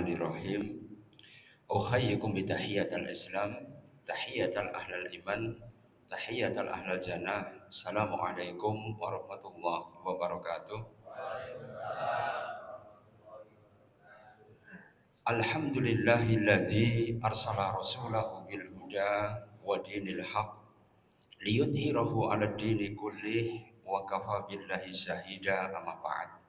Bismillahirrahmanirrahim. Ukhayyikum bitahiyatal Islam, tahiyatal ahlal iman, tahiyatal ahlal jannah. Assalamualaikum warahmatullahi wabarakatuh. Alhamdulillahilladzi arsala rasulahu bil huda wa dinil haq liyudhhirahu 'alad dini kullih wa kafa billahi syahida amma ba'd.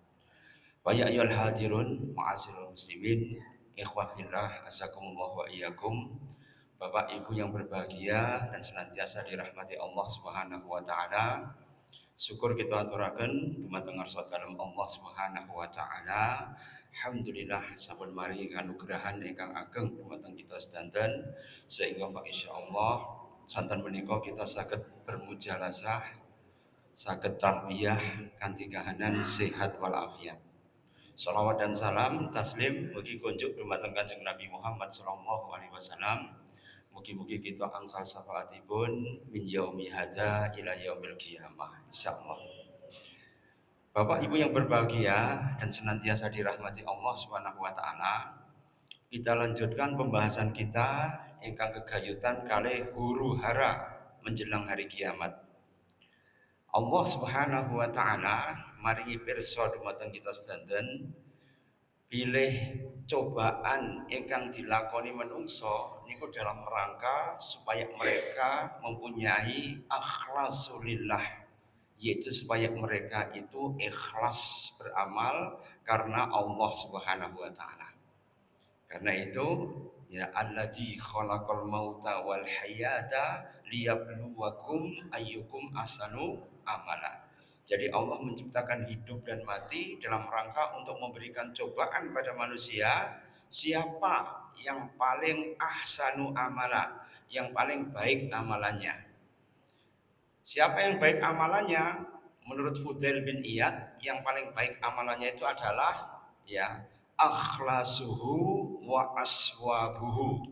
Wa ya ayyuhal hadirun ma'asyiral muslimin, ikhwah fillah, azakumullah wa iyyakum. Bapak Ibu yang berbahagia dan senantiasa dirahmati Allah Subhanahu wa taala. Syukur kita aturaken dumateng ngarsa dalem Allah Subhanahu wa taala. Alhamdulillah sampun mari kanugrahan ingkang ageng dumateng kita sedanten sehingga Pak insyaallah santen menika kita saged bermujalasah, saged tarbiyah kanthi kahanan sehat walafiat. Salawat dan salam taslim mugi kunjuk dumateng Kanjeng Nabi Muhammad sallallahu alaihi wasallam. Mugi-mugi kita angsal syafaatipun min yaumi hadza ila yaumil qiyamah insyaallah. Bapak Ibu yang berbahagia dan senantiasa dirahmati Allah Subhanahu wa taala, kita lanjutkan pembahasan kita ingkang kegayutan kalih huru-hara menjelang hari kiamat. Allah Subhanahu wa taala maringi pirsa dumateng kita sedanten bilih cobaan ingkang dilakoni manungsa niku dalam rangka supaya mereka mempunyai akhlasulillah, yaitu supaya mereka itu ikhlas beramal karena Allah Subhanahu wa taala. Karena itu ya alladzi khalaqal mauta wal hayata liyabluwakum ayyukum ahsanu amala. Jadi Allah menciptakan hidup dan mati dalam rangka untuk memberikan cobaan pada manusia, siapa yang paling ahsanu amala, yang paling baik amalannya. Siapa yang baik amalannya? Menurut Fudail bin Iyad, yang paling baik amalannya itu adalah ya akhlasuhu wa aswabuhu.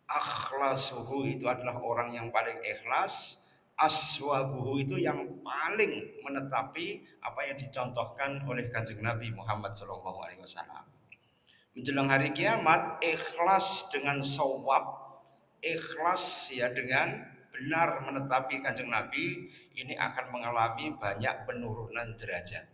Akhlasuhu itu adalah orang yang paling ikhlas, aswabuhu itu yang paling menetapi apa yang dicontohkan oleh Kanjeng Nabi Muhammad SAW. Menjelang hari kiamat, ikhlas dengan shawab, ikhlas ya dengan benar menetapi Kanjeng Nabi, ini akan mengalami banyak penurunan derajat.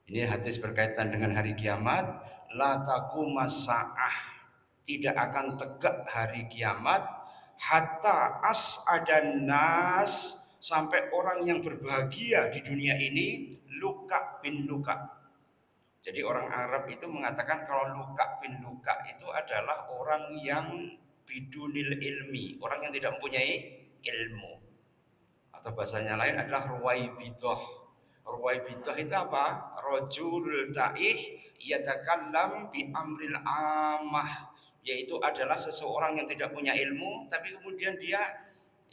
Ini hadis berkaitan dengan hari kiamat. La taqumas sa'ah, tidak akan tegak hari kiamat hatta as'adan nas, sampai orang yang berbahagia di dunia ini luka bin luka. Jadi orang Arab itu mengatakan kalau luka bin luka itu adalah orang yang bidunil ilmi, orang yang tidak mempunyai ilmu. Atau bahasanya lain adalah ruwaibidah. Ruwaibidah itu apa? Rajul ta'ih yatakallam bi amril amah, yaitu adalah seseorang yang tidak punya ilmu tapi kemudian dia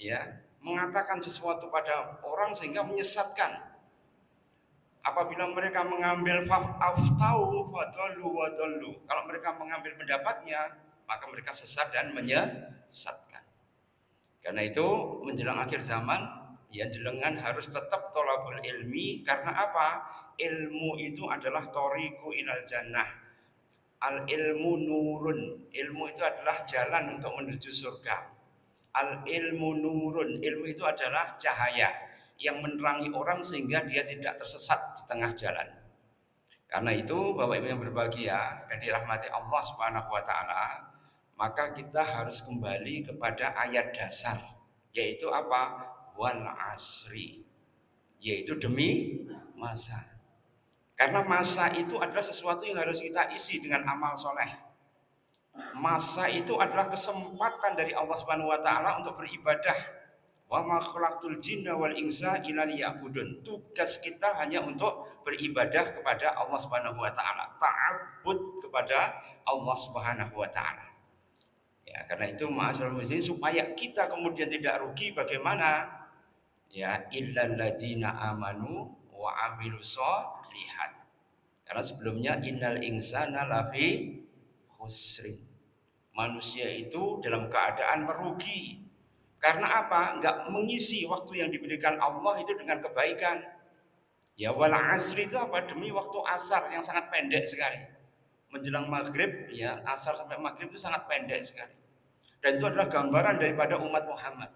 ya mengatakan sesuatu pada orang sehingga menyesatkan. Apabila mereka mengambil aftau fadallu wadallu, kalau mereka mengambil pendapatnya maka mereka sesat dan menyesatkan. Karena itu menjelang akhir zaman ya jenengan harus tetap thalabul ilmi. Karena apa? Ilmu itu adalah thoriqu ilal jannah. Al ilmu nurun, ilmu itu adalah jalan untuk menuju surga. Al ilmu nurun, ilmu itu adalah cahaya yang menerangi orang sehingga dia tidak tersesat di tengah jalan. Karena itu Bapak Ibu yang berbahagia dan dirahmati Allah Subhanahu wa taala, maka kita harus kembali kepada ayat dasar, yaitu apa? Wal asri, yaitu demi masa. Karena masa itu adalah sesuatu yang harus kita isi dengan amal soleh. Masa itu adalah kesempatan dari Allah Subhanahu wa taala untuk beribadah. Wa ma khalaqtul jinna wal insa illa liya'budun. Tugas kita hanya untuk beribadah kepada Allah Subhanahu wa taala, ta'abbud kepada Allah Subhanahu wa taala. Ya, karena itu ma'asyiral muslimin, supaya kita kemudian tidak rugi bagaimana? Ya, illal ladzina amanu wa amilus sholihat. Karena sebelumnya innal insana lafi khusrin. Manusia itu dalam keadaan merugi. Karena apa? Enggak mengisi waktu yang diberikan Allah itu dengan kebaikan. Ya wal asri itu apa? Demi waktu asar yang sangat pendek sekali. menjelang maghrib, ya asar sampai maghrib itu sangat pendek sekali. Dan itu adalah gambaran daripada umat Muhammad.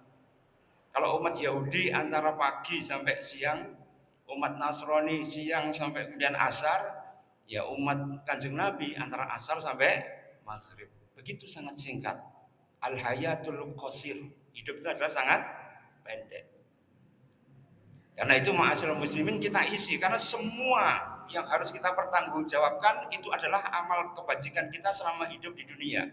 Kalau umat Yahudi antara pagi sampai siang, umat Nasrani siang sampai kemudian asar, ya umat Kanjeng Nabi antara asar sampai maghrib. Begitu sangat singkat. Al-hayatul qasir. Hidup itu adalah sangat pendek. Karena itu ma'asyiral muslimin kita isi, karena semua yang harus kita pertanggungjawabkan itu adalah amal kebajikan kita selama hidup di dunia.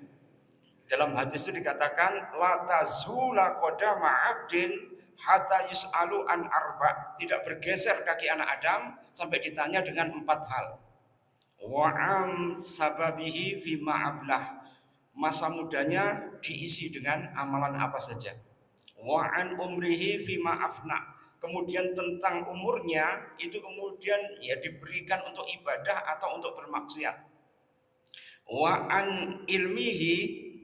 Dalam hadis itu dikatakan la tazula qadama 'abdin hatta yus'alu an arba. Tidak bergeser kaki anak Adam sampai ditanya dengan 4 hal. Wa am sababihi fima ablah. Masa mudanya diisi dengan amalan apa saja. Wa an umrihi fima afna. Kemudian tentang umurnya itu kemudian ya diberikan untuk ibadah atau untuk bermaksiat. Wa an ilmihi,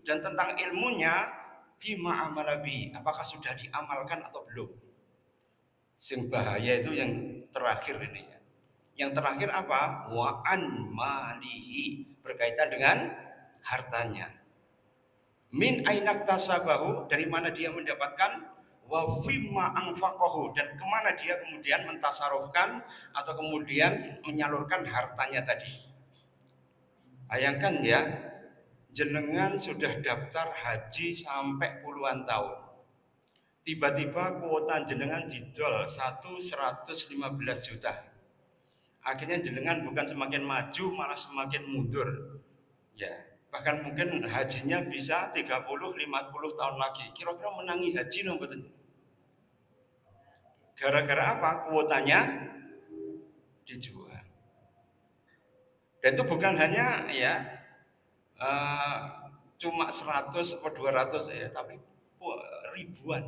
dan tentang ilmunya bima amalabi, apakah sudah diamalkan atau belum. Sing bahaya itu yang terakhir ini ya. Yang terakhir apa? Wa an malihi, berkaitan dengan hartanya. Min ainak tasabahu, dari mana dia mendapatkan, wa fimma anfaqahu, dan kemana dia kemudian mentasarufkan atau kemudian menyalurkan hartanya tadi. Bayangkan ya, jenengan sudah daftar haji sampai puluhan tahun. Tiba-tiba kuota jenengan didol 115 juta. Akhirnya jenengan bukan semakin maju malah semakin mundur. Ya, bahkan mungkin hajinya bisa 30-50 tahun lagi. Kira-kira menangi haji no betul. Gara-gara apa? Kuotanya dijual. Dan itu bukan hanya ya cuma 100 atau 200 ya, tapi ribuan.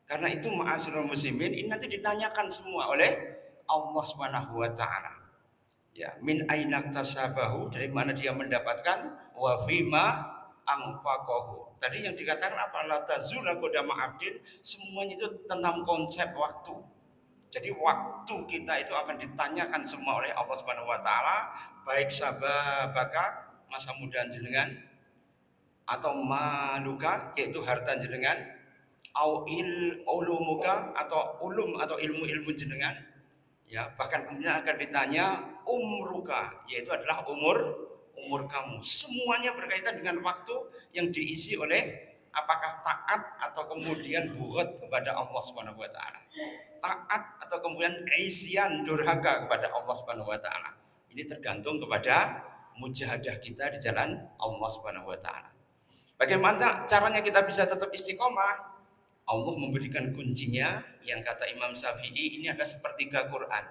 Karena itu ma'asyiral muslimin, ini nanti ditanyakan semua oleh Allah Subhanahu wa taala. Ya, min ainak tasabahu, dari mana dia mendapatkan, wa fima anfaqahu. Tadi yang dikatakan apa? La tazula qadama 'abdin, semuanya itu tentang konsep waktu. Jadi waktu kita itu akan ditanyakan semua oleh Allah Subhanahu wa taala, baik sababaka, masa muda jenengan, atau maluka, yaitu harta jenengan, au ulumuka, atau ulum atau ilmu-ilmu jenengan. Ya, bahkan kemudian akan ditanya umruka, yaitu adalah umur kamu. Semuanya berkaitan dengan waktu yang diisi oleh apakah taat atau kemudian bughd kepada Allah Subhanahu wa taala. Taat atau kemudian isyan, durhaka kepada Allah Subhanahu wa taala. Ini tergantung kepada mujahadah kita di jalan Allah Subhanahu wa taala. Bagaimana caranya kita bisa tetap istiqomah? Allah memberikan kuncinya, yang kata Imam Syafi'i ini ada sepertiga Quran,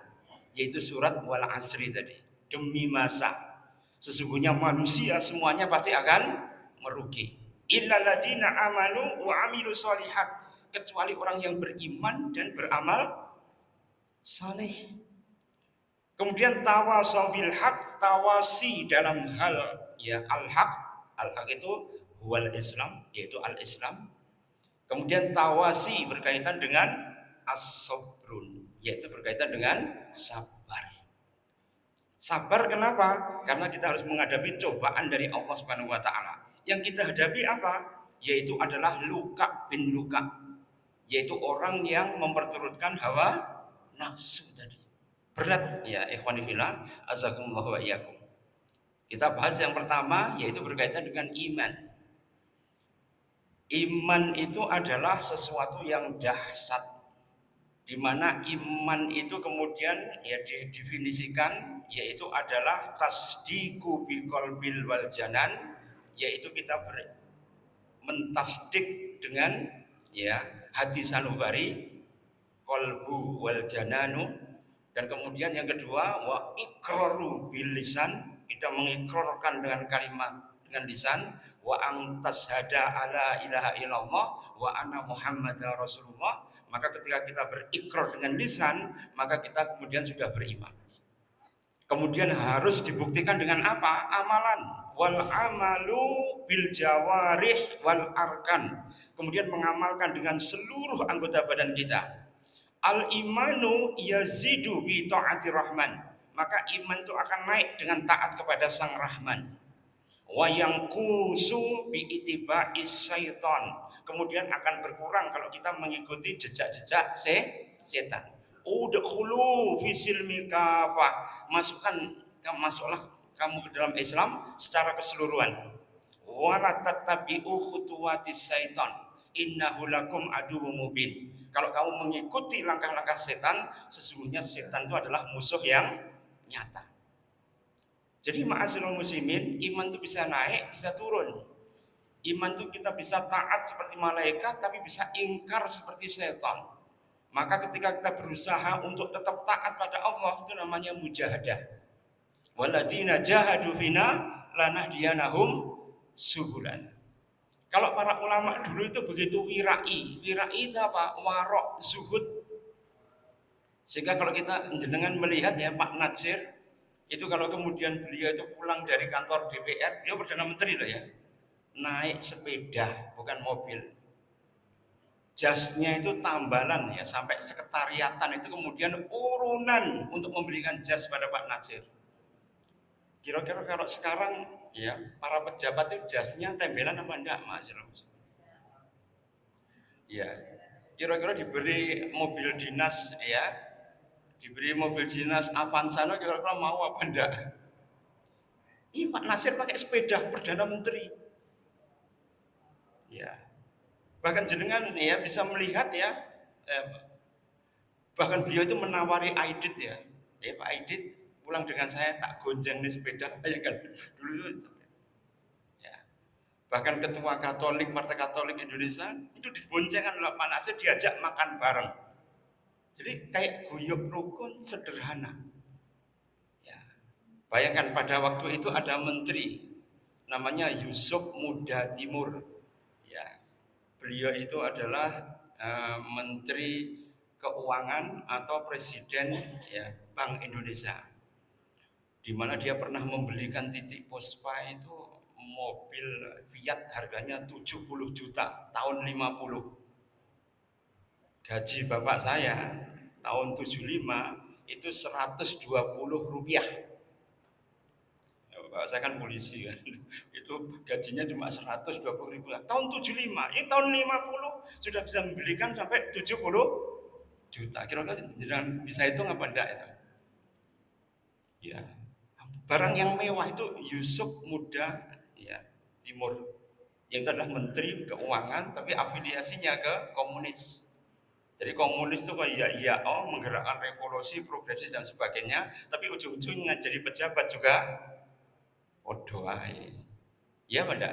yaitu surat Wal Asri tadi. Demi masa, sesungguhnya manusia semuanya pasti akan merugi. Illal ladzina amanu wa amilu sholihat, kecuali orang yang beriman dan beramal saleh. Kemudian tawasaw bil haq, tawasi dalam hal ya al-haq. Al-haq itu wal Islam, yaitu al-Islam. Kemudian tawasi berkaitan dengan as-sabrun, yaitu berkaitan dengan sabar. Sabar kenapa? Karena kita harus menghadapi cobaan dari Allah Subhanahu wa taala. Yang kita hadapi apa? Yaitu adalah luka bin luka, yaitu orang yang memperturutkan hawa nafsu tadi. Berat ya ikhwani fillah, azakumullah wa iyyakum. Kita bahas yang pertama, yaitu berkaitan dengan iman. Iman itu adalah sesuatu yang dahsyat, di mana iman itu kemudian ya didefinisikan, yaitu adalah tasdiqu biqalbil wal janan, yaitu kita mentasdik dengan ya hati sanubari, qalbu wal jananu, dan kemudian yang kedua wa iqraru bil lisan, kita mengikrarkan dengan kalimat dengan lisan, wa antashhada ala ilaha illallah wa anna muhammadar rasulullah. Maka ketika kita berikrar dengan lisan, maka kita kemudian sudah beriman. Kemudian harus dibuktikan dengan apa? Amalan. Wal amalu bil jawarih wal arkan. Kemudian mengamalkan dengan seluruh anggota badan kita. Al imanu yazidu bi ta'ati rahman. maka iman itu akan naik dengan taat kepada Sang Rahman. Wa yanqusu bi itiba'is syaitan. Kemudian akan berkurang kalau kita mengikuti jejak-jejak setan. Udkhulu fi silmi kafah. Masuklah kamu ke dalam Islam secara keseluruhan. Wa la tattabi'u khutuwatis syaitan. Innahu lakum aduwwum mubin. Kalau kamu mengikuti langkah-langkah setan, sesungguhnya setan itu adalah musuh yang nyata. Jadi ma'asyiral muslimin, iman itu bisa naik, bisa turun. Iman itu kita bisa taat seperti malaikat, tapi bisa ingkar seperti setan. Maka ketika kita berusaha untuk tetap taat pada Allah, itu namanya mujahadah. Waladina jahadu fina lanahdiyanahum subulan. Kalau para ulama dulu itu begitu wirai. Wirai itu apa? Warok, zuhud. Sehingga kalau kita jenengan melihat ya Pak Natsir, itu kalau kemudian beliau itu pulang dari kantor DPR, dia Perdana Menteri loh ya, naik sepeda bukan mobil. Jasnya itu tambalan ya, sampai sekretariatan itu kemudian urunan untuk membelikan jas pada Pak Natsir. Kira-kira kalau sekarang ya para pejabat itu jasnya tembelan apa enggak, Mas? Ya, kira-kira diberi mobil dinas ya, diberi mobil dinas Avanza, kira-kira mau apa enggak? Ini Pak Nasir pakai sepeda Perdana Menteri. Ya. Bahkan jenengan ya bisa melihat ya, bahkan beliau itu menawari Aidit ya. Ya Pak Aidit pulang dengan saya, tak gonjang nih sepeda. Ya kan dulu itu. Ya. Bahkan ketua Katolik, Partai Katolik Indonesia itu diboncengkan oleh Pak Nasir, diajak makan bareng. Jadi kayak guyub rukun sederhana. Ya. Bayangkan pada waktu itu ada menteri namanya Yusuf Muda Timur. Ya. Beliau itu adalah Menteri Keuangan atau Presiden ya, Bank Indonesia. Di mana dia pernah membelikan Titik Puspa itu mobil Fiat harganya 70 juta tahun 50. Gaji bapak saya tahun 75 itu 120 rupiah. Bapak saya kan polisi kan, itu gajinya cuma 120 ribu lah. Tahun 75, ini tahun 50 sudah bisa membelikan sampai 70 juta. Kira-kira jangan bisa hitung apa enggak itu? Ya, barang yang mewah itu Yusuf Muda ya, Timur, yang itu adalah Menteri Keuangan tapi afiliasinya ke komunis. Jadi komunis itu kayak iya menggerakkan revolusi progresif dan sebagainya, tapi ujung-ujungnya jadi pejabat juga podo ae. Ya benda.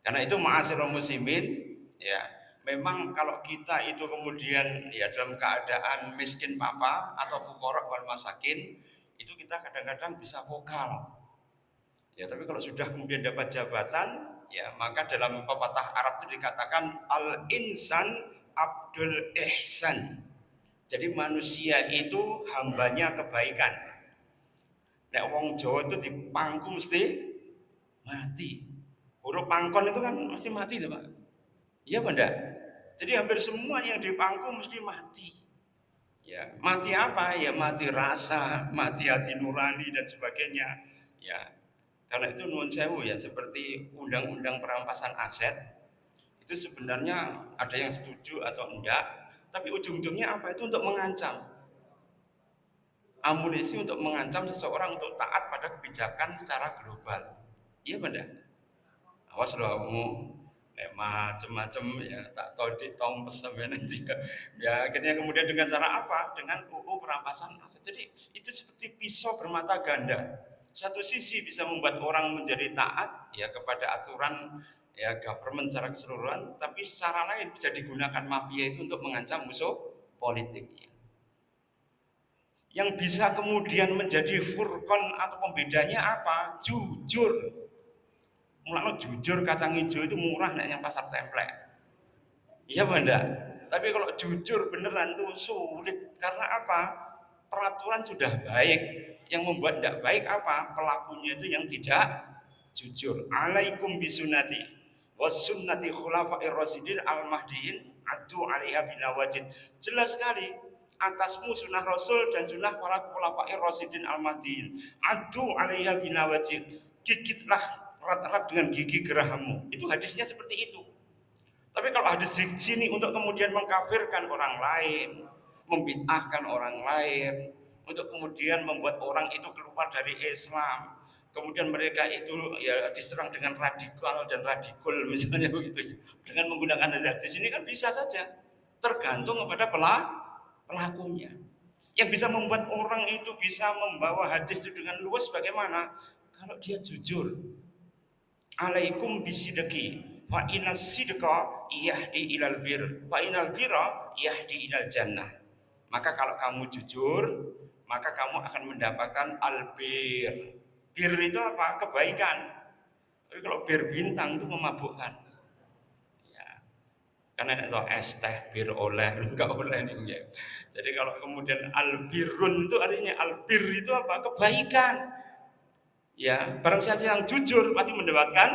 Karena itu ma'asyiral muslimin ya, memang kalau kita itu kemudian ya dalam keadaan miskin papa atau fuqara wal masakin, itu kita kadang-kadang bisa vokal. Ya, tapi kalau sudah kemudian dapat jabatan, ya maka dalam pepatah Arab itu dikatakan al-insan abdul ihsan. Jadi manusia itu hambanya kebaikan. Nek wong Jawa itu dipangku mesti mati. Huruf pangkon itu kan mesti mati tuh Pak. Iya benda. Jadi hampir semua yang dipangku mesti mati. Ya, mati apa? Ya mati rasa, mati hati nurani dan sebagainya. Ya, karena itu nuwun sewu ya, seperti undang-undang perampasan aset itu sebenarnya ada yang setuju atau enggak, tapi ujung-ujungnya apa? Itu untuk mengancam. Amunisi untuk mengancam seseorang untuk taat pada kebijakan secara global. Iya benda. Awas loh kamu macam-macam ya, tak tahu di tompes sampai nanti ya. Ya akhirnya kemudian dengan cara apa? Dengan UU perampasan aset. Jadi itu seperti pisau bermata ganda. Satu sisi bisa membuat orang menjadi taat ya kepada aturan ya government secara keseluruhan, tapi secara lain bisa digunakan mafia itu untuk mengancam musuh politiknya. Yang bisa kemudian menjadi furqan atau pembedanya apa? Jujur. Mulanya jujur kacang hijau itu murah nek yang pasar templek. Iya benda. Tapi kalau jujur beneran itu sulit. Karena apa? Peraturan sudah baik. Yang membuat tidak baik apa? Pelakunya itu yang tidak jujur. Alaikum bisunati was sunnati khulafair rasyidin al mahdiin adu alaiha binawajid. Jelas sekali. atasmu sunnah Rasul dan sunnah para khulafair rasyidin al-mahdiyyin. Adu 'alaiha binawajid. Gigitlah erat-erat dengan gigi gerahammu. Itu hadisnya seperti itu. Tapi kalau hadis di sini untuk kemudian mengkafirkan orang lain, membid'ahkan orang lain, untuk kemudian membuat orang itu keluar dari Islam, kemudian mereka itu ya diserang dengan radikal dan radikul misalnya begitu, dengan menggunakan hadis ini kan bisa saja, tergantung kepada pelakunya. Yang bisa membuat orang itu bisa membawa hadis itu dengan luas bagaimana? Kalau dia jujur. Alaikum bisidqi fa inna sidqa yahdi ilal bir fa inal birra yahdi ilal jannah. Maka kalau kamu jujur, maka kamu akan mendapatkan albir. Bir itu apa? Kebaikan. Tapi kalau bir bintang itu memabukkan. Ya. Karena itu es teh bir oleh enggak oleh nih ya. Jadi kalau kemudian albirun itu artinya albir itu apa? Kebaikan. Ya, barang siapa yang jujur pasti mendapatkan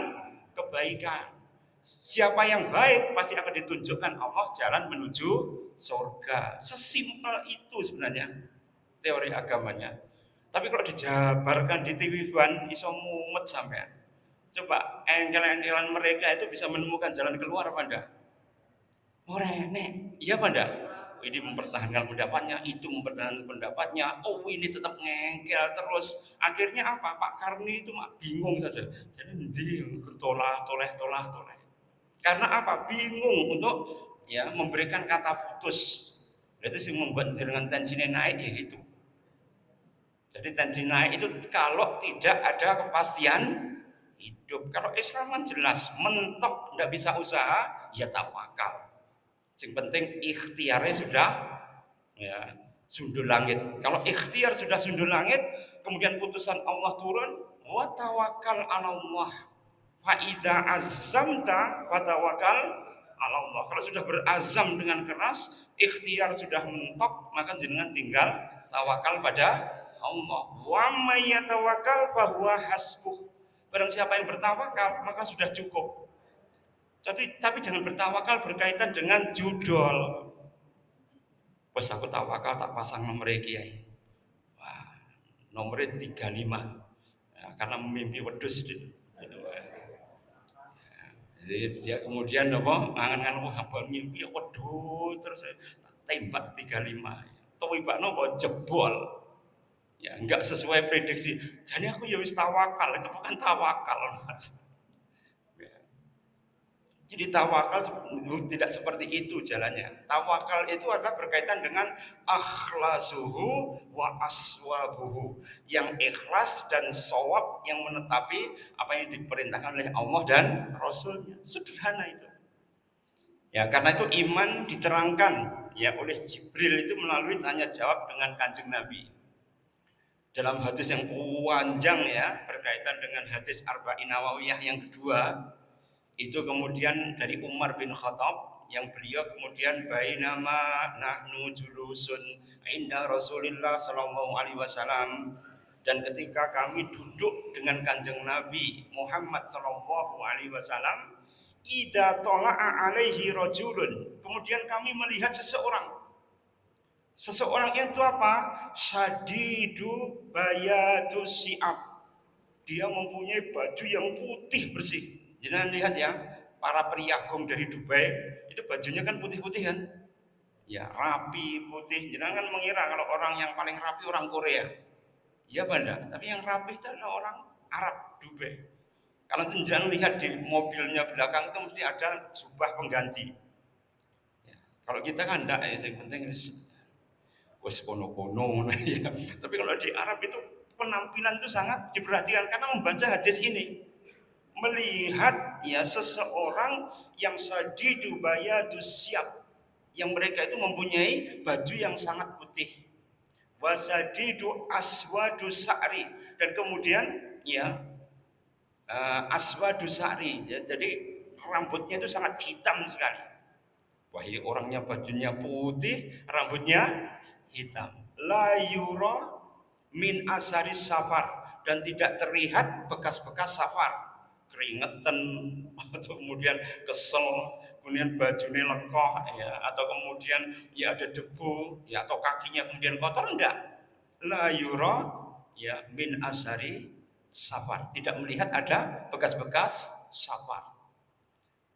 kebaikan. Siapa yang baik pasti akan ditunjukkan Allah jalan menuju surga. Sesimpel itu sebenarnya teori agamanya. Tapi kalau dijabarkan di TV One iso mumet sampean. Coba engkel-engkelan mereka itu bisa menemukan jalan keluar apa enggak? Ora enek. Iya apa enggak? Ini mempertahankan pendapatnya, itu mempertahankan pendapatnya. Oh, ini tetap ngengkel terus. Akhirnya apa? Pak Karni itu bingung saja. Jadi nanti toleh. Karena apa? Bingung untuk ya memberikan kata putus. Itu sih membuat dengan tensinya naik ya itu. Jadi tensi naik itu kalau tidak ada kepastian hidup. Kalau Islam kan jelas, mentok tidak bisa usaha, ya tawakal. Yang penting ikhtiarnya sudah ya sundul langit. Kalau ikhtiar sudah sundul langit, kemudian putusan Allah turun, wa tawakkal 'ala Allah. Fa idza azamta wa tawakkal 'ala Allah. Kalau sudah berazam dengan keras, ikhtiar sudah mentok, maka jenengan tinggal tawakal pada Allah. Wa may yatawakkal fa huwa hasbuh. Barang siapa yang bertawakal, maka sudah cukup. Tapi jangan bertawakal berkaitan dengan judul. Pas aku tawakal tak pasang nomor kiai. Wah, nomornya 35. Ya, karena mimpi wedhus gitu. Jadi dia kemudian apa? Angan-angan wah apa mimpi wedhus terus tembak 35. Tawibakno apa jebol. Ya, enggak sesuai prediksi. Jadi aku ya wis tawakal, itu bukan tawakal, Mas. Ya. Jadi tawakal tidak seperti itu jalannya. Tawakal itu adalah berkaitan dengan akhlasuhu wa aswabuhu. Yang ikhlas dan shawab yang menetapi apa yang diperintahkan oleh Allah dan Rasulnya. Sederhana itu. Ya, karena itu iman diterangkan ya oleh Jibril itu melalui tanya jawab dengan Kanjeng Nabi. Dalam hadis yang panjang ya berkaitan dengan hadis Arba'in Nawawiyah yang kedua itu kemudian dari Umar bin Khattab yang beliau kemudian bainama nahnu julusun inda Rasulillah sallallahu alaihi wasallam, dan ketika kami duduk dengan Kanjeng Nabi Muhammad sallallahu alaihi wasallam, idza tala'a alaihi rajulun, kemudian kami melihat seseorang itu apa? Syadidu bayatu si'ab. Dia mempunyai baju yang putih bersih. Jangan lihat ya, para priagung dari Dubai itu bajunya kan putih-putih kan? Ya, rapi, putih. Jangan kan mengira kalau orang yang paling rapi orang Korea. Ya banda, tapi yang rapi itu adalah orang Arab Dubai. Kalau jangan lihat di mobilnya belakang itu mesti ada jubah pengganti. Ya, kalau kita kan enggak ya, yang penting wes kono-kono ya. Tapi kalau di Arab itu penampilan itu sangat diperhatikan karena membaca hadis ini. Melihat ya seseorang yang sadidu bayadus siap, yang mereka itu mempunyai baju yang sangat putih. Wasadidu aswadu sa'ri, dan kemudian ya aswadu sa'ri ya, jadi rambutnya itu sangat hitam sekali. Wahai orangnya bajunya putih, rambutnya hitam. La yura min asaris safar, dan tidak terlihat bekas-bekas safar, keringetan atau kemudian kesel, kemudian bajunya lekoh ya, atau kemudian ya ada debu ya, atau kakinya kemudian kotor, enggak. La yura ya min asari safar, tidak melihat ada bekas-bekas safar.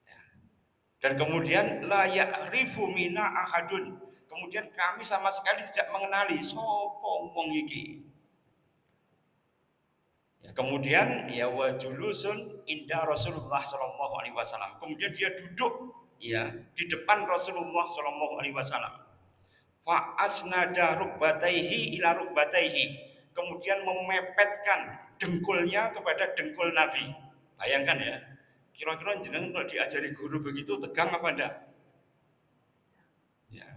Ya. Dan kemudian la ya'rifu mina ahadun, kemudian kami sama sekali tidak mengenali sapa wong iki. Ya, kemudian ya wa julusun inda Rasulullah sallallahu alaihi wasallam. Kemudian dia duduk ya di depan Rasulullah sallallahu alaihi wasallam. Fa asnada rukbataihi ila rukbataihi. Kemudian memepetkan dengkulnya kepada dengkul Nabi. Bayangkan ya. Kira-kira jenengan kalau diajari guru begitu tegang apa enggak? Ya.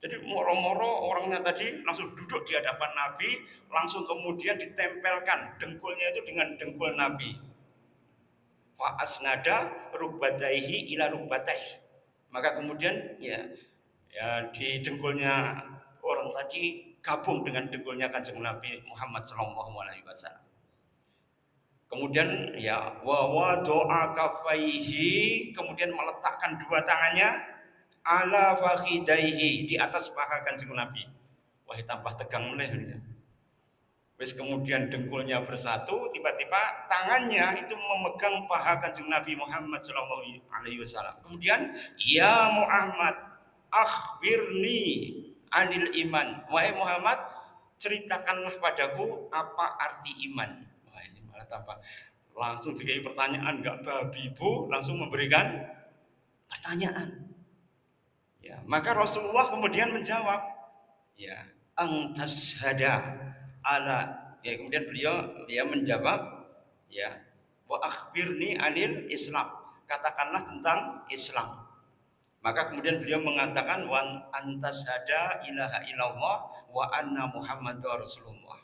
Jadi moro-moro orangnya tadi langsung duduk di hadapan Nabi, langsung kemudian ditempelkan dengkulnya itu dengan dengkul Nabi. Fa asnada rukbataihi ila rukbataihi. Maka kemudian ya di dengkulnya orang tadi gabung dengan dengkulnya Kanjeng Nabi Muhammad sallallahu alaihi wasallam. Kemudian ya wa doa kafaihi, kemudian meletakkan dua tangannya ala fakhidaihi, di atas paha Kanjeng Nabi. Wah, tambah tegang meneh. Wis kemudian dengkulnya bersatu, tiba-tiba tangannya itu memegang paha Kanjeng Nabi Muhammad sallallahu alaihi wasallam. Kemudian ya Muhammad akhbirni anil iman. Wahai Muhammad, ceritakanlah padaku apa arti iman. Wah, ini malah tambah langsung dikai pertanyaan, enggak babi bu, langsung memberikan pertanyaan. Ya, maka Rasulullah kemudian menjawab, ya, angtashhada ala, ya, kemudian beliau menjawab, ya, wa akhbirni anil Islam, katakanlah tentang Islam. Maka kemudian beliau mengatakan wa antashhada ilaha illallah wa anna muhammadar rasulullah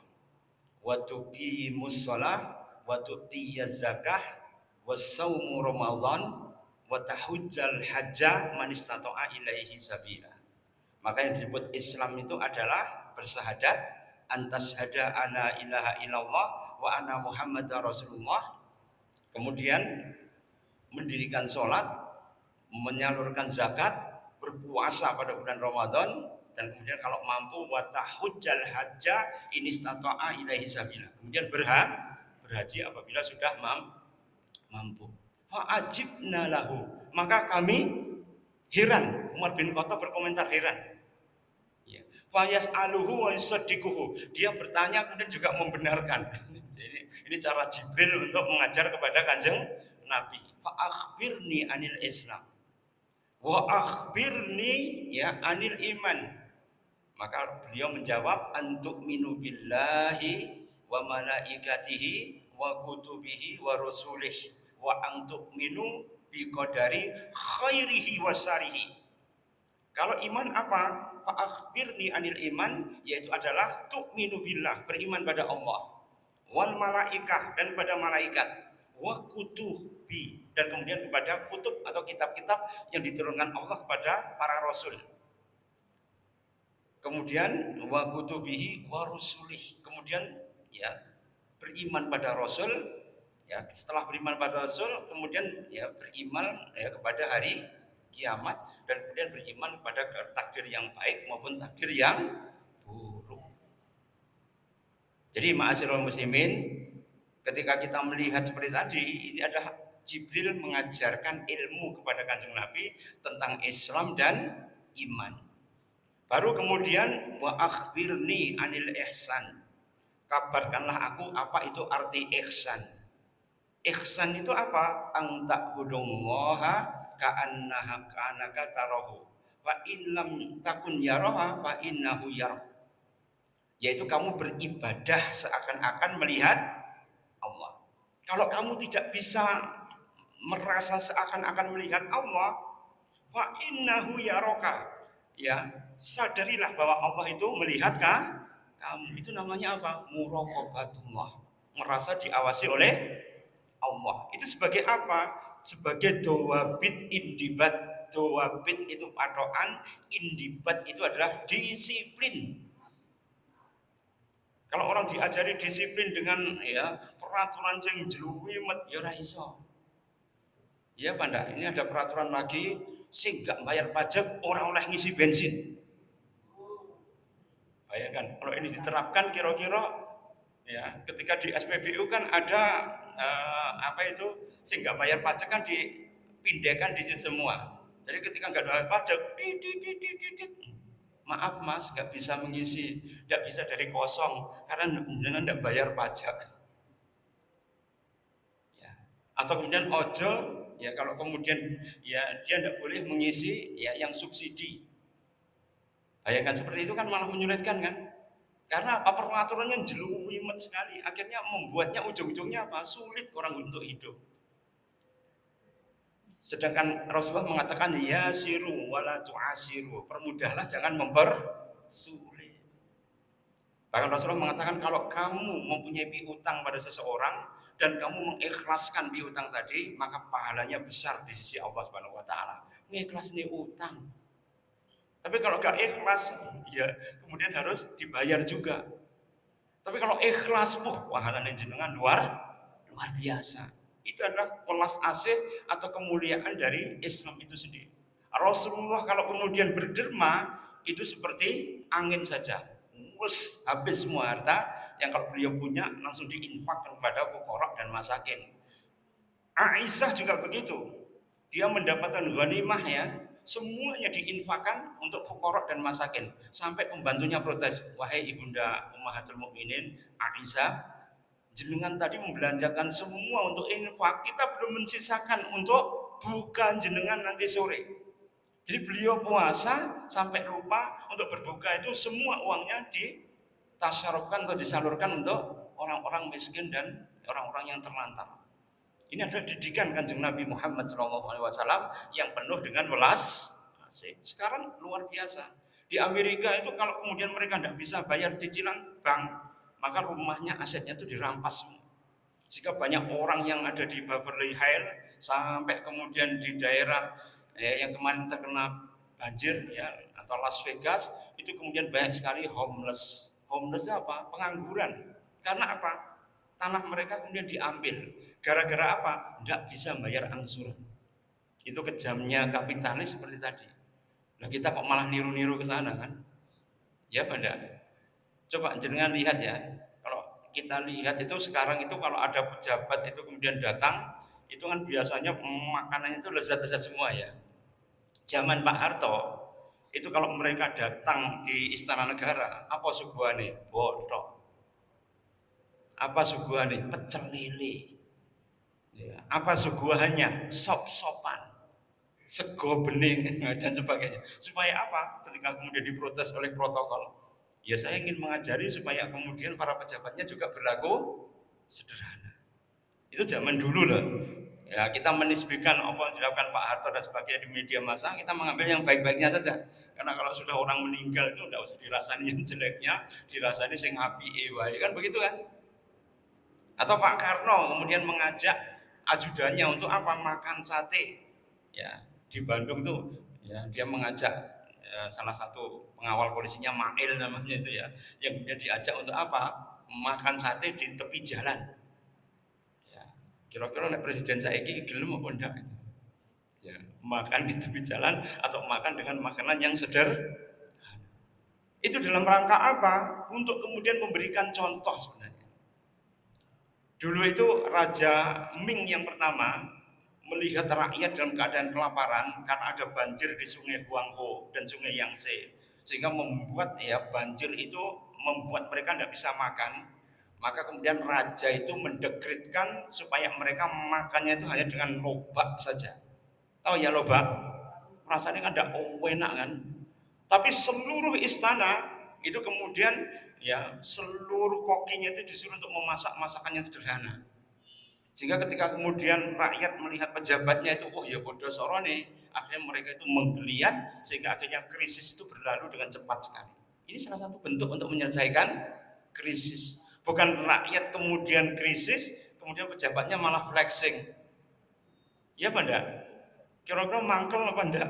wa tuqimus shalah wa tu'tiyaz zakah wa saumu ramadan wa tahujjal hajja man istata'a ilaihi sabila. Maka yang disebut Islam itu adalah bersyahadat antashhada alla ilaha illallah wa anna muhammadar rasulullah, kemudian mendirikan sholat, menyalurkan zakat, berpuasa pada bulan Ramadan, dan kemudian kalau mampu wa tahujjal hajja in istata'a ilaihi sabila, kemudian berhaji apabila sudah mampu. Fa ajibna lahu, maka kami heran. Umar bin Khattab berkomentar heran. Ya. Fa yas'aluhu wa yusaddiquhu, dia bertanya kemudian juga membenarkan. Ini cara Jibril untuk mengajar kepada Kanjeng Nabi. Fa akhbirni anil Islam wa akhbirni ya anil iman. Maka beliau menjawab antu'minu billahi wa malaikatihi wa kutubihi wa rusulihi wa antu'minu biqadari khairihi wa syarihi. Kalau iman apa? Fa akhbirni anil iman, yaitu adalah tu'minu billah, beriman pada Allah, wal malaikah, dan pada malaikat, wa kutubi, dan kemudian kepada kutub atau kitab-kitab yang diturunkan Allah kepada para rasul. Kemudian wa kutubihi wa rusulih, kemudian ya beriman pada rasul, ya setelah beriman pada rasul kemudian ya beriman ya kepada hari kiamat, dan kemudian beriman kepada takdir yang baik maupun takdir yang buruk. Jadi ma'asyiral muslimin, ketika kita melihat seperti tadi, ini adalah Jibril mengajarkan ilmu kepada Kanjeng Nabi tentang Islam dan iman. Baru kemudian wa akhbirni anil ihsan, kabarkanlah aku apa itu arti ihsan. Ihsan itu apa? Ang ta'budullaha ka'annaka tarahu wa in lam takun yaraha fa innahu yarah. Yaitu kamu beribadah seakan-akan melihat Allah. Kalau kamu tidak bisa merasa seakan-akan melihat Allah, fa innahu yaraka, ya sadarilah bahwa Allah itu melihat kamu. Itu namanya apa? Muraqabatullah, merasa diawasi oleh Allah. Itu sebagai apa? Sebagai dawabit indibat. Dawabit itu patokan, indibat itu adalah disiplin. Kalau orang diajari disiplin dengan ya peraturan sing jluwimet ya ora iso. Iya Pak Ndak, ini ada peraturan lagi, sing nggak bayar pajak orang oleh ngisi bensin. Bayangkan kalau ini diterapkan kira-kira ya ketika di SPBU kan ada apa itu sing nggak bayar pajak kan dipindahkan di situ semua. Jadi ketika nggak bayar pajak, maaf mas, nggak bisa mengisi, nggak bisa dari kosong karena dengan nggak bayar pajak. Ya. Atau kemudian ojol, ya kalau kemudian ya dia tidak boleh mengisi ya yang subsidi. Bayangkan seperti itu kan malah menyulitkan kan? Karena apa peraturannya jeluwimet sekali, akhirnya membuatnya ujung-ujungnya apa? Sulit orang untuk hidup. Sedangkan Rasulullah mengatakan ya siru wala tu'asiru, permudahlah jangan mempersulit. Bahkan Rasulullah mengatakan kalau kamu mempunyai piutang pada seseorang dan kamu mengikhlaskan piutang tadi, maka pahalanya besar di sisi Allah Subhanahu wa taala. Mengikhlas ini utang. Tapi kalau gak ikhlas, ya kemudian harus dibayar juga. Tapi kalau ikhlas, pahalanya jenengan luar biasa. Itu adalah kelas asih atau kemuliaan dari Islam itu sendiri. Rasulullah kalau kemudian berderma itu seperti angin saja. Wes habis semua harta yang kalau beliau punya langsung diinfakkan kepada fuqara dan masakin. Aisyah juga begitu. Dia mendapatkan ghanimah ya, semuanya diinfakkan untuk fuqara dan masakin. Sampai pembantunya protes, "Wahai ibunda Ummahatul Mukminin, Aisyah, jenengan tadi membelanjakan semua untuk infak, kita belum mensisakan untuk buka jenengan nanti sore." Jadi beliau puasa sampai lupa untuk berbuka itu semua uangnya ditasyarufkan atau disalurkan untuk orang-orang miskin dan orang-orang yang terlantar. Ini adalah didikan Kanjeng Nabi Muhammad SAW yang penuh dengan welas asih. Sekarang luar biasa. Di Amerika itu kalau kemudian mereka tidak bisa bayar cicilan bank, maka rumahnya, asetnya itu dirampas. Jika banyak orang yang ada di Beverly Hills sampai kemudian di daerah yang kemarin terkena banjir ya atau Las Vegas itu kemudian banyak sekali homeless. Homeless itu apa? Pengangguran. Karena apa? Tanah mereka kemudian diambil. Gara-gara apa? Tidak bisa bayar angsuran. Itu kejamnya kapitalis seperti tadi. Nah kita kok malah niru-niru ke sana kan? Ya Banda. Coba jenengan lihat ya. Kalau kita lihat itu sekarang itu kalau ada pejabat itu kemudian datang, itu kan biasanya makanannya itu lezat-lezat semua ya. Zaman Pak Harto itu kalau mereka datang di Istana Negara, apa suguhane? Botok. Apa suguhane? Pecel lele. Ya. Apa suguhannya? Sop-sopan, sego bening dan sebagainya. Supaya apa? Ketika kemudian diprotes oleh protokol, ya saya ingin mengajari supaya kemudian para pejabatnya juga berlaku sederhana. Itu zaman dulu loh. Ya kita menisbihkan apa yang dilakukan Pak Harto dan sebagainya di media massa, kita mengambil yang baik-baiknya saja. Karena kalau sudah orang meninggal itu tidak usah dirasani yang jeleknya, dirasani sing apike wae kan begitu kan? Atau Pak Karno kemudian mengajak ajudannya untuk apa? Makan sate. Ya, di Bandung tuh ya dia mengajak salah satu pengawal polisinya Mail namanya itu ya, yang kemudian diajak untuk apa? Makan sate di tepi jalan. Ya, kira-kira nek presiden saiki gelem apa ndak? Ya, makan di tepi jalan atau makan dengan makanan yang sederhana. Itu dalam rangka apa? Untuk kemudian memberikan contoh sebenarnya. Dulu itu Raja Ming yang pertama melihat rakyat dalam keadaan kelaparan karena ada banjir di Sungai Huangho dan Sungai Yangtze, sehingga membuat ya banjir itu membuat mereka tidak bisa makan. Maka kemudian raja itu mendekretkan supaya mereka makannya itu hanya dengan lobak saja. Tahu ya lobak? Rasanya kan tidak enak kan? Tapi seluruh istana itu kemudian ya seluruh kokinya itu disuruh untuk memasak masakan yang sederhana. Sehingga ketika kemudian rakyat melihat pejabatnya itu, oh ya bodoh sorone, akhirnya mereka itu menggeliat sehingga akhirnya krisis itu berlalu dengan cepat sekali. Ini salah satu bentuk untuk menyelesaikan krisis. Bukan rakyat kemudian krisis, kemudian pejabatnya malah flexing. Ya apa enggak? Kira-kira mangkel apa enggak?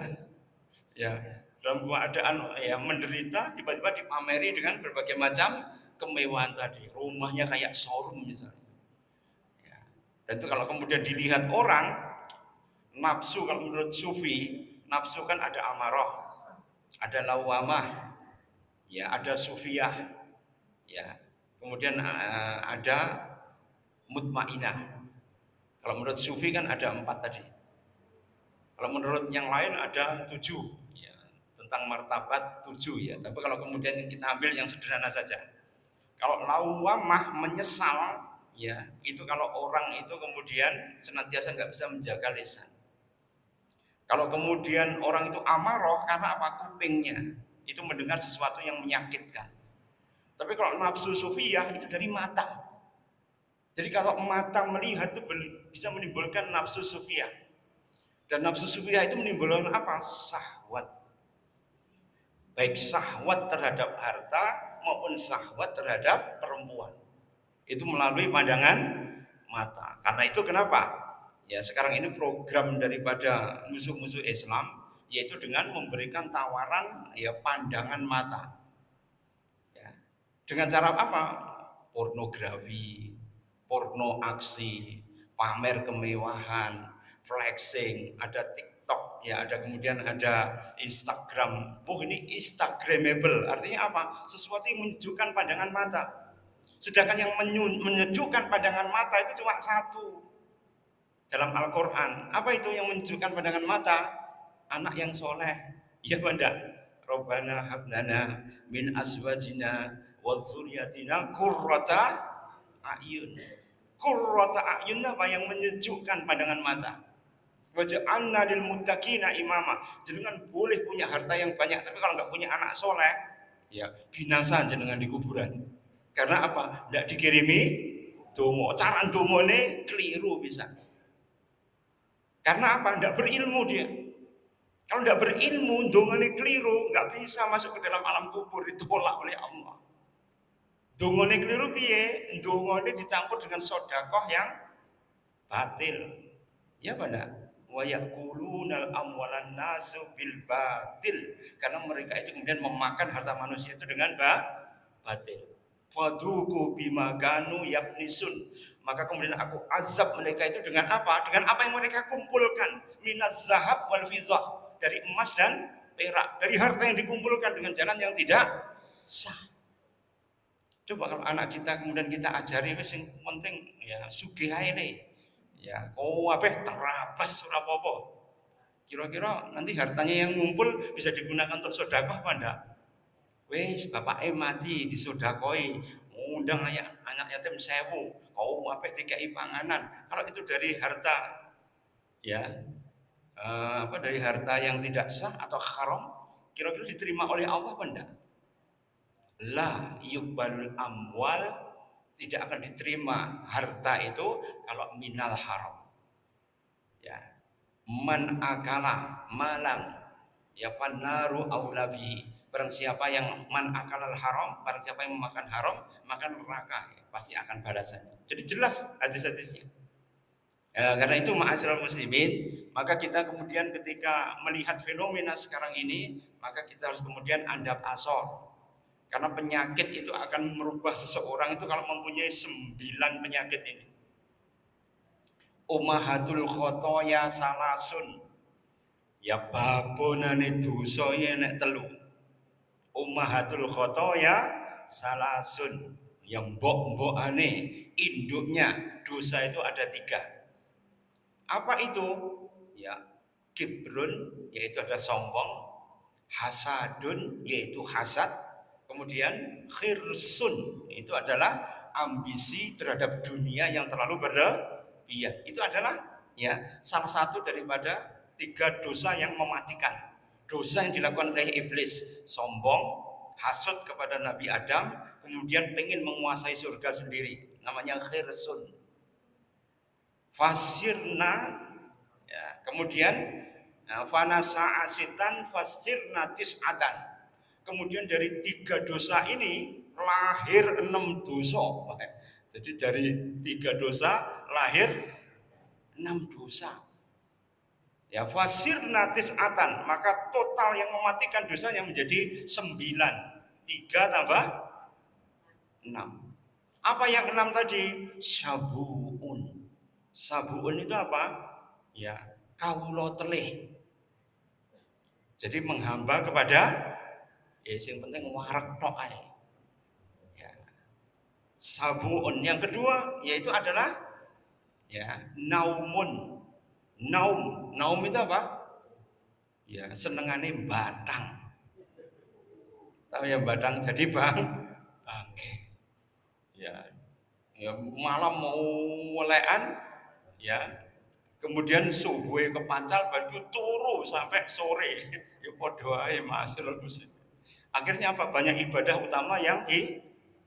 Ya, dalam keadaan ya menderita tiba-tiba dipameri dengan berbagai macam kemewahan tadi. Rumahnya kayak showroom misalnya. Dan itu kalau kemudian dilihat orang, nafsu kalau menurut sufi, nafsu kan ada amarah, ada lawamah, ya, ada sufiyah, ya. Kemudian ada mutmainah. Kalau menurut sufi kan ada 4 tadi. Kalau menurut yang lain ada 7, ya, tentang martabat 7 ya. Tapi kalau kemudian kita ambil yang sederhana saja. Kalau lawamah menyesal, ya, itu kalau orang itu kemudian senantiasa nggak bisa menjaga lisan. Kalau kemudian orang itu amarah karena apa? Kupingnya itu mendengar sesuatu yang menyakitkan. Tapi kalau nafsu sufiyah itu dari mata. Jadi kalau mata melihat itu bisa menimbulkan nafsu sufiyah. Dan nafsu sufiyah itu menimbulkan apa? Syahwat. Baik syahwat terhadap harta maupun syahwat terhadap perempuan. Itu melalui pandangan mata. Karena itu kenapa? Ya, sekarang ini program daripada musuh-musuh Islam yaitu dengan memberikan tawaran, ya, pandangan mata. Ya. Dengan cara apa? Pornografi, porno aksi, pamer kemewahan, flexing, ada TikTok, ya, ada kemudian ada Instagram. Oh, ini Instagramable, artinya apa? Sesuatu yang menyejukkan pandangan mata. Sedangkan yang menyejukkan pandangan mata itu cuma satu dalam Al-Quran. Apa itu yang menyejukkan pandangan mata? Anak yang soleh. Ya benda. Rabbana hablana min aswajina wa dzurriyyatina qurrata a'yun. Qurrata a'yun apa yang menyejukkan pandangan mata. Waja'alna lil muttaqina imama. Jenengan boleh punya harta yang banyak, tapi kalau nggak punya anak soleh, ya binasa jenengan di kuburan. Karena apa? Tidak dikirimi dongo. Cara dongo ini keliru bisa. Karena apa? Tidak berilmu dia. Kalau tidak berilmu, dongo ini keliru, nggak bisa masuk ke dalam alam kubur, ditolak oleh Allah. Dongo ini keliru piye? Dongo ini dicampur dengan sodakoh yang batil. Ya benar. Wa yakulunal amwalan nasu bil batil. Karena mereka itu kemudian memakan harta manusia itu dengan batil. Faduku bima kanu yaknisun. Maka kemudian aku azab mereka itu dengan apa? Dengan apa yang mereka kumpulkan, minaz zahab wal fiddah, dari emas dan perak, dari harta yang dikumpulkan dengan jalan yang tidak sah. Coba kalau anak kita kemudian kita ajari wis sing penting ya sugih ae. Ya, kabeh terabas ora apa-apa. Kira-kira nanti hartanya yang ngumpul bisa digunakan untuk sedekah apa enggak? Wis bapake mati disodakoi, undang anak yatim 1000, kau apa dikai panganan. Kalau itu dari harta, ya, dari harta yang tidak sah atau haram, kira-kira diterima oleh Allah apa enggak? La yuqbalul amwal, tidak akan diterima harta itu kalau minal haram. Ya, man akala malang, ya pannaru aulabi. Barang siapa yang man akalal haram, barang siapa yang memakan haram, maka neraka, ya, pasti akan balasannya. Jadi jelas hadis-hadisnya. Ya, karena itu ma'asyiral muslimin, maka kita kemudian ketika melihat fenomena sekarang ini, maka kita harus kemudian andap asor. Karena penyakit itu akan merubah seseorang itu kalau mempunyai 9 penyakit ini. Ummahatul khotoya salasun, ya babonane dosa nek telu. Ummahatul khotoya salasun, yang mbok-mbokane induknya dosa itu ada 3. Apa itu? Ya, kibrun, yaitu ada sombong, hasadun, yaitu hasad, kemudian khirsun, itu adalah ambisi terhadap dunia yang terlalu berlebihan. Itu adalah, ya, salah satu daripada 3 dosa yang mematikan. Dosa yang dilakukan oleh iblis, sombong, hasud kepada Nabi Adam, kemudian pengen menguasai surga sendiri, namanya khirsun. Fasirna, ya, kemudian fanasa asitan fasirna tis'atan. Kemudian dari 3 dosa ini lahir 6 dosa. Jadi dari 3 dosa lahir 6 dosa. Ya, fasirna tis'atan, maka total yang mematikan dosanya menjadi 9. 3 tambah 6. Apa yang 6 tadi? Sabuun. Sabuun itu apa? Ya, kawula telih. Jadi menghamba kepada ya yang penting warak tok ae. Ya. Sabuun yang kedua yaitu adalah ya naumun. Naum itu apa? Ya senengane batang. Tahu ya batang jadi bangke. Ya. Ya malam mau welekan ya. Kemudian subuh kepancal baru turu sampai sore. Ya padha ae masyaallah muslim. Akhirnya apa? Banyak ibadah utama yang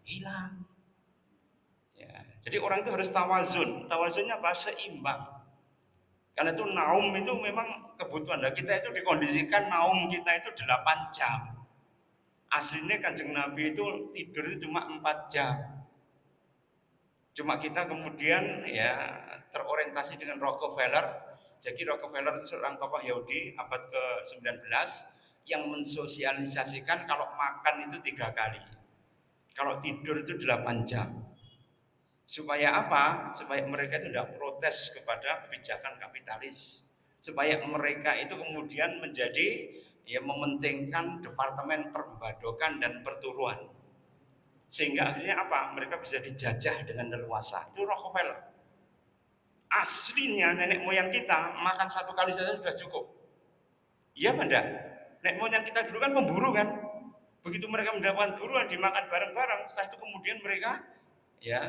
hilang. Ya. Jadi orang itu harus tawazun. Tawazunnya apa? Seimbang. Karena itu naum itu memang kebutuhan. Nah, kita itu dikondisikan naum kita itu 8 jam. Aslinya Kanjeng Nabi itu tidur itu cuma 4 jam. Cuma kita kemudian ya terorientasi dengan Rockefeller. Jadi Rockefeller itu seorang tokoh Yahudi abad ke-19 yang mensosialisasikan kalau makan itu 3 kali. Kalau tidur itu 8 jam. Supaya apa? Supaya mereka itu tidak protes kepada kebijakan kapitalis. Supaya mereka itu kemudian menjadi ya mementingkan departemen perbadokan dan perturuan. Sehingga akhirnya apa? Mereka bisa dijajah dengan leluasa. Itu Rockefeller. Aslinya nenek moyang kita makan 1 kali saja sudah cukup. Iya apa enggak? Nenek moyang kita dulu kan pemburu kan. Begitu mereka mendapatkan buruan dimakan bareng-bareng, setelah itu kemudian mereka ya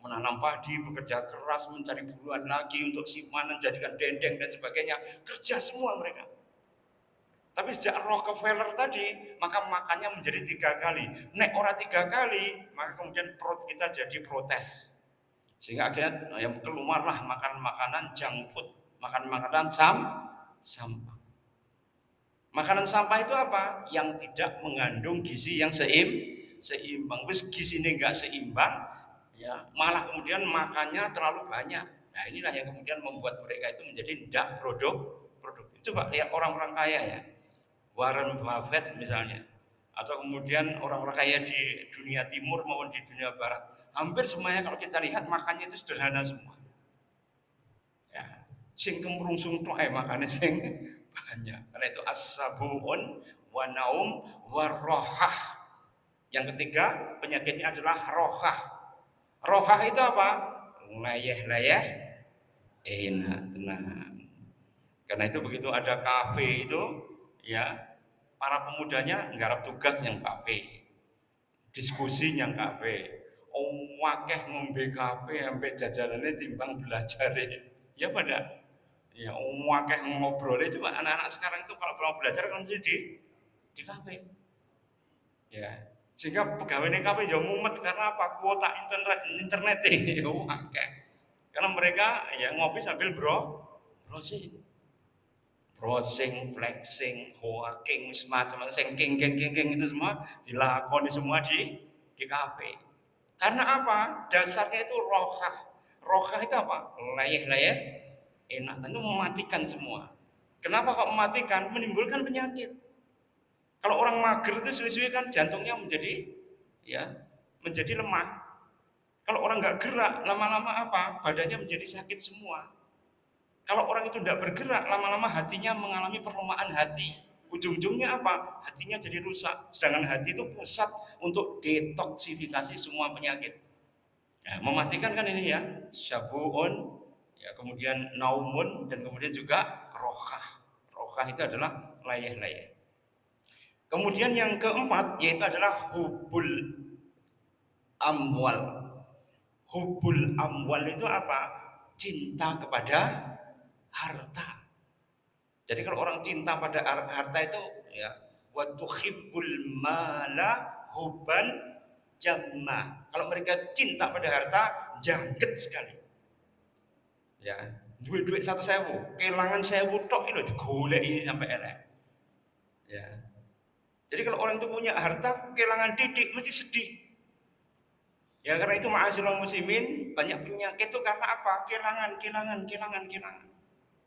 menanam padi, bekerja keras, mencari buruan lagi untuk simpanan, jadikan dendeng dan sebagainya. Kerja semua mereka. Tapi sejak Rockefeller tadi, maka makannya menjadi 3 kali. Nek ora 3 kali, maka kemudian perut kita jadi protes. Sehingga akhirnya yang keluarlah makan makanan junk food, makan makanan sampah. Makanan sampah itu apa? Yang tidak mengandung gizi yang seimbang. Terus gizinya enggak seimbang, ya malah kemudian makannya terlalu banyak. Nah inilah yang kemudian membuat mereka itu menjadi tidak produktif. Coba lihat orang-orang kaya ya, Warren Buffett misalnya, atau kemudian orang-orang kaya di dunia timur maupun di dunia barat, hampir semuanya kalau kita lihat makannya itu sederhana semua. Ya, sing kemrungsung tok ae makane sing banyak. Karena itu as-sabuun wa naum wa rohah. Yang ketiga penyakitnya adalah rohah. Rohah itu apa? Layeh-layeh enak tenang. Karena itu begitu ada kafe itu ya para pemudanya nggarap tugas yang kafe. Diskusi yang kafe. Wakeh ngombe kafe sampai jajalannya timbang belajar. Ya pada ya wakeh ngobrolnya coba anak-anak sekarang itu kalau mau belajar kan di kafe. Ya. Sehingga pegawai kafe ya mumet karena apa? Kuota internet wakeh. Karena mereka ya ngopi sambil browsing, flexing, hacking, semacam sengking, geng itu semua dilakoni semua di kafe. Karena apa? Dasarnya itu rohah. Rohah itu apa? Layeh-layeh enak. Tentu mematikan semua. Kenapa kok mematikan? Menimbulkan penyakit. Kalau orang mager itu suwi-suwi kan jantungnya menjadi lemah. Kalau orang nggak gerak, lama-lama apa? Badannya menjadi sakit semua. Kalau orang itu tidak bergerak, lama-lama hatinya mengalami perlomaan hati. Ujung-ujungnya apa? Hatinya jadi rusak. Sedangkan hati itu pusat untuk detoksifikasi semua penyakit. Ya, mematikan kan ini ya. Syabuun, ya kemudian naumun, dan kemudian juga rohah. Rohah itu adalah layeh-layeh. Kemudian yang keempat yaitu adalah hubul amwal. Hubul amwal itu apa? Cinta kepada harta. Jadi kalau orang cinta pada harta itu ya wa tuhibbul mala hubban jamma. Kalau mereka cinta pada harta, jangket sekali. Ya, duit 1.000, kelangan 1.000 tok itu digoleki sampai elek. Ya. Jadi kalau orang itu punya harta, kehilangan didik, mesti sedih. Ya karena itu ma'asyiral muslimin, banyak penyakit itu karena apa? Kehilangan.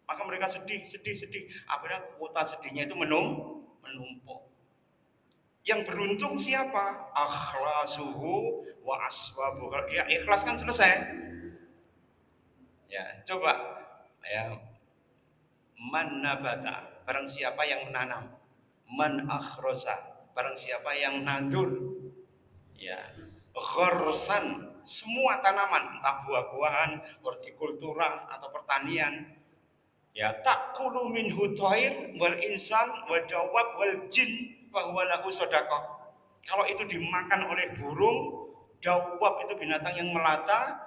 Maka mereka sedih. Akhirnya kuota sedihnya itu menumpuk. Yang beruntung siapa? Akhlasuhu wa aswabu. Kalau dia ikhlas kan selesai. Ya, coba ya Man nabata, barang siapa yang menanam. Man akhrosa, barang siapa yang nandur. Ya, gharsan, semua tanaman, entah buah-buahan, hortikultura atau pertanian. Ya, takulu minhu thair wal insan wa dawab wal jin fa huwa lahu shadaqah. Kalau itu dimakan oleh burung, dawab itu binatang yang melata,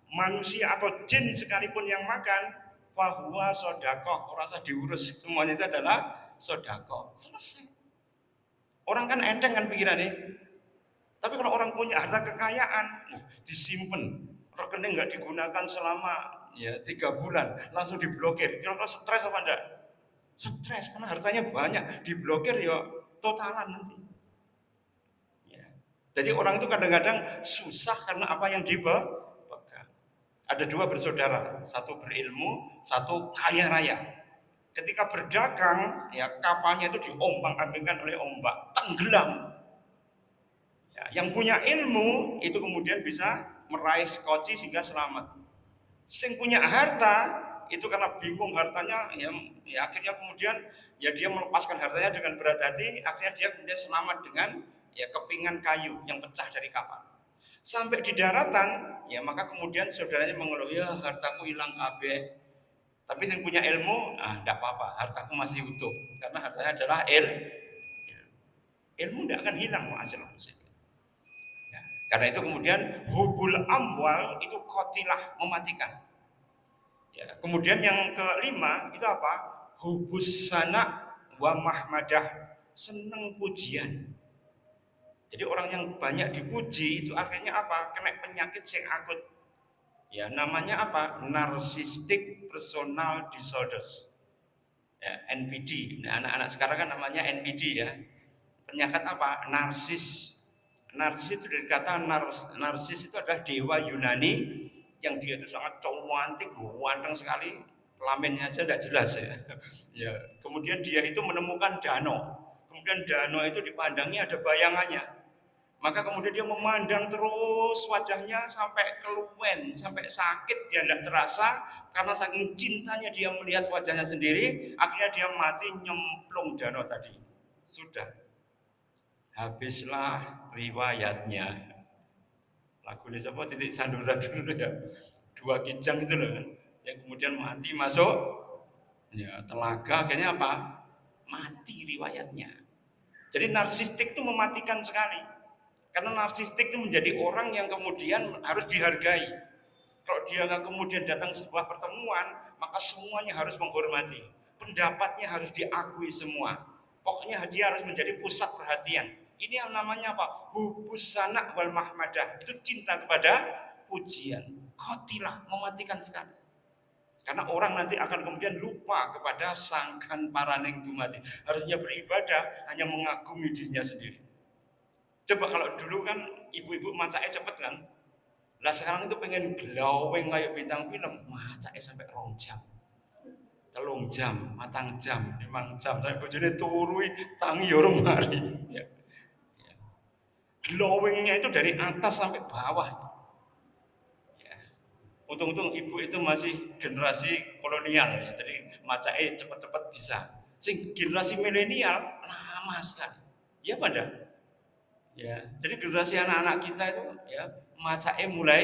manusia atau jin sekalipun yang makan, fahuwa sodako, orang usah diurus, semuanya itu adalah sodako. Selesai. Orang kan enteng kan pikirannya. Tapi kalau orang punya harta kekayaan, disimpan, rekening nggak digunakan selama 3 bulan, langsung diblokir. Kira-kira stres apa enggak? Stres karena hartanya banyak, diblokir ya totalan nanti. Ya. Jadi orang itu kadang-kadang susah karena apa yang dipegang. Ada 2 bersaudara, satu berilmu, satu kaya raya. Ketika berdagang, ya kapalnya itu diombang-ambingkan oleh ombak, tenggelam. Ya, yang punya ilmu itu kemudian bisa meraih skoci sehingga selamat. Sing punya harta itu karena bingung hartanya, ya akhirnya kemudian ya dia melepaskan hartanya dengan berat hati, akhirnya dia kemudian selamat dengan kepingan kayu yang pecah dari kapal. Sampai di daratan, ya maka kemudian saudaranya mengeluh, ya hartaku hilang kabeh. Tapi yang punya ilmu, enggak apa-apa, hartaku masih utuh. Karena hartanya adalah ilmu tidak akan hilang, ma'asyiral muslimin. Ya, karena itu kemudian hubul amwal itu kotilah, mematikan. Ya, kemudian yang kelima itu apa? Hubus sana wa mahmadah, seneng pujian. Jadi orang yang banyak dipuji itu akhirnya apa? Kena penyakit yang akut. Ya, namanya apa? Narcissistic Personal Disorders. Ya, NPD. Nah, anak-anak sekarang kan namanya NPD ya. Penyakit apa? Narsis. Narsis itu dari kata narsis itu adalah dewa Yunani yang dia itu sangat cantik, ganteng sekali, kelaminnya aja tidak jelas ya. Ya, kemudian dia itu menemukan Dano. Kemudian Dano itu dipandangnya ada bayangannya. Maka kemudian dia memandang terus wajahnya sampai keluwen, sampai sakit dia tidak terasa karena saking cintanya dia melihat wajahnya sendiri, akhirnya dia mati nyemplung danau tadi. Sudah. Habislah riwayatnya. Lagu ini siapa? Titik Sandura dulu ya. 2 kijang itu loh kan. Yang kemudian mati masuk ya telaga, akhirnya apa? Mati riwayatnya. Jadi narsistik itu mematikan sekali. Karena narsistik itu menjadi orang yang kemudian harus dihargai. Kalau dia nggak kemudian datang sebuah pertemuan, maka semuanya harus menghormati. Pendapatnya harus diakui semua. Pokoknya dia harus menjadi pusat perhatian. Ini yang namanya apa? Hubus sanak wal mahmadah. Itu cinta kepada pujian. Kotilah, mematikan sekali. Karena orang nanti akan kemudian lupa kepada sangkan paraneng dumati. Harusnya beribadah hanya mengagumi dirinya sendiri. Coba kalau dulu kan ibu-ibu macaknya cepet kan. Lah sekarang itu pengen glowing kayak bintang film, macaknya sampai 2 jam. 3 jam, 4 jam, 5 jam. Sampai bojone turu tangi orang mari. Ya. Ya. Glowingnya itu dari atas sampai bawah. Ya. Untung-untung ibu itu masih generasi kolonial ya. Jadi macaknya cepet-cepet bisa. Sing generasi milenial lama sekali. Ya pada. Ya, jadi generasi anak-anak kita itu ya macaknya mulai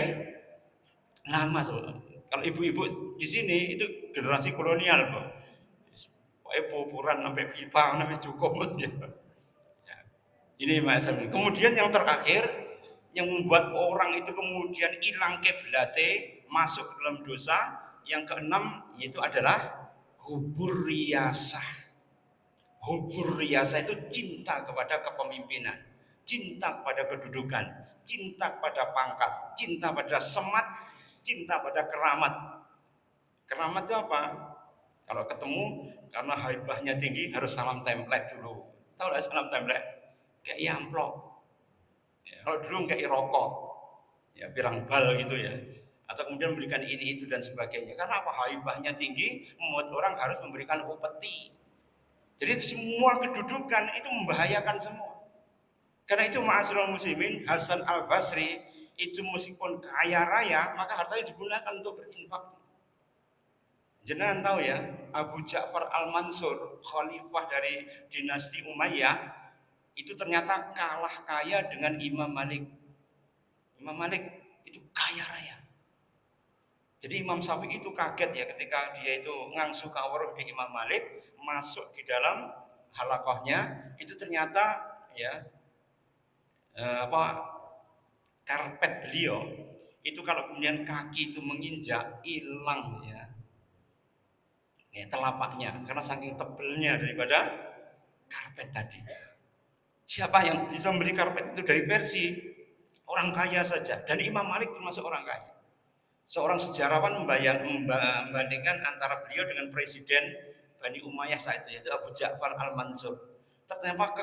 lama soalnya. Kalau ibu-ibu di sini itu generasi kolonial, Pak. Pokoknya poporan sampai pipa sampai cukup ya. Ya. Ini masalah. Kemudian yang terakhir yang membuat orang itu kemudian hilang keblate, masuk dalam dosa, yang keenam yaitu adalah hubur riyasah. Hubur riyasah itu cinta kepada kepemimpinan, cinta pada kedudukan, cinta pada pangkat, cinta pada semat, cinta pada keramat. Keramat itu apa? Kalau ketemu karena haibahnya tinggi harus salam template dulu. Tahu nggak salam template? Kayak amplop. Ya, kalau dulu kayak rokok, ya pirang bal gitu ya. Atau kemudian memberikan ini itu dan sebagainya. Karena apa? Haibahnya tinggi, membuat orang harus memberikan upeti. Jadi semua kedudukan itu membahayakan semua. Karena itu ma'asyiral muslimin, Hasan Al-Basri itu meskipun kaya raya, maka hartanya digunakan untuk berinfak. Jenengan tahu ya, Abu Ja'far Al-Mansur, khalifah dari dinasti Umayyah, itu ternyata kalah kaya dengan Imam Malik. Imam Malik itu kaya raya. Jadi Imam Syafi'i itu kaget ya ketika dia itu ngangsu kawruh di Imam Malik, masuk di dalam halakohnya, itu ternyata ya apa karpet beliau itu kalau kemudian kaki itu menginjak hilang ya telapaknya karena saking tebelnya daripada karpet tadi. Siapa yang bisa membeli karpet itu dari Persia? Orang kaya saja. Dan Imam Malik termasuk orang kaya. Seorang sejarawan membandingkan antara beliau dengan presiden Bani Umayyah saat itu, yaitu Abu Ja'far Al-Mansur. Ternyata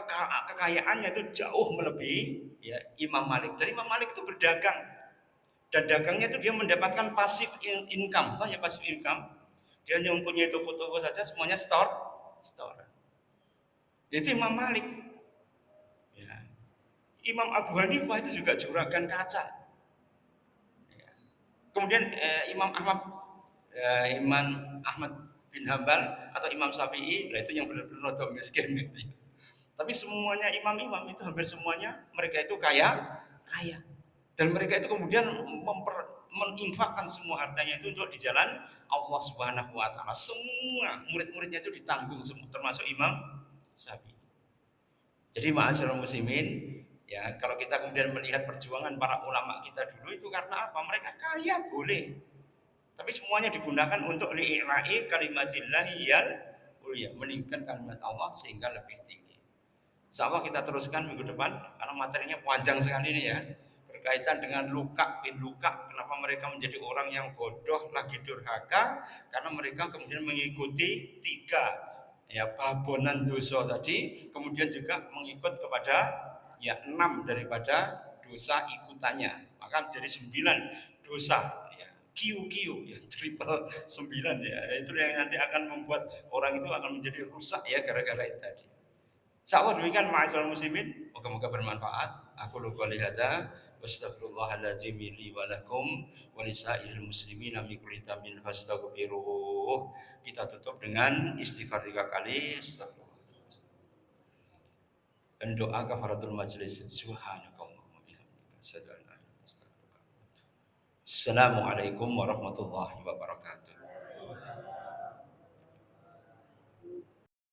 kekayaannya itu jauh melebihi ya, Imam Malik. Dan Imam Malik itu berdagang. Dan dagangnya itu dia mendapatkan pasif income. Tahu ya pasif income? Dia hanya mempunyai toko-toko saja, semuanya store. Itu Imam Malik. Ya. Imam Abu Hanifah itu juga juragan kaca. Ya. Kemudian Imam Ahmad bin Hambal atau Imam Syafi'i, nah itu yang benar-benar rodok miskin gitu. Ya. Tapi semuanya imam-imam itu hampir semuanya mereka itu kaya. Dan mereka itu kemudian menginfakkan semua hartanya itu untuk di jalan Allah Subhanahu wa taala. Semua murid-muridnya itu ditanggung semua termasuk Imam Syafi'i. Jadi ma'asyiral muslimin, ya kalau kita kemudian melihat perjuangan para ulama kita dulu itu karena apa? Mereka kaya boleh. Tapi semuanya digunakan untuk li'ila'i kalimatillahi yal ulia, meninggikan kalimat Allah sehingga lebih tinggi. Insyaallah kita teruskan minggu depan karena materinya panjang sekali ini ya. Berkaitan dengan luka bin luka, kenapa mereka menjadi orang yang bodoh lagi durhaka? Karena mereka kemudian mengikuti tiga ya pelabuhan dosa tadi, kemudian juga mengikut kepada ya 6 daripada dosa ikutannya, maka menjadi 9 dosa ya kiu ya triple 9 ya, itu yang nanti akan membuat orang itu akan menjadi rusak ya gara-gara itu tadi. Insyaallah demikian ma'asyiral muslimin, moga-moga bermanfaat. Aku lupa lihada wastaghfirullahaladzim li wa lakum wa lisairil muslimin min kulli dhanbin fastaghfiruh. Kita tutup dengan istighfar 3 kali. Dan doa kafaratul majlis. Subhanakallahumma bihamdika asyhadu an la ilaha illa anta astaghfiruka. Assalamualaikum warahmatullahi wabarakatuh.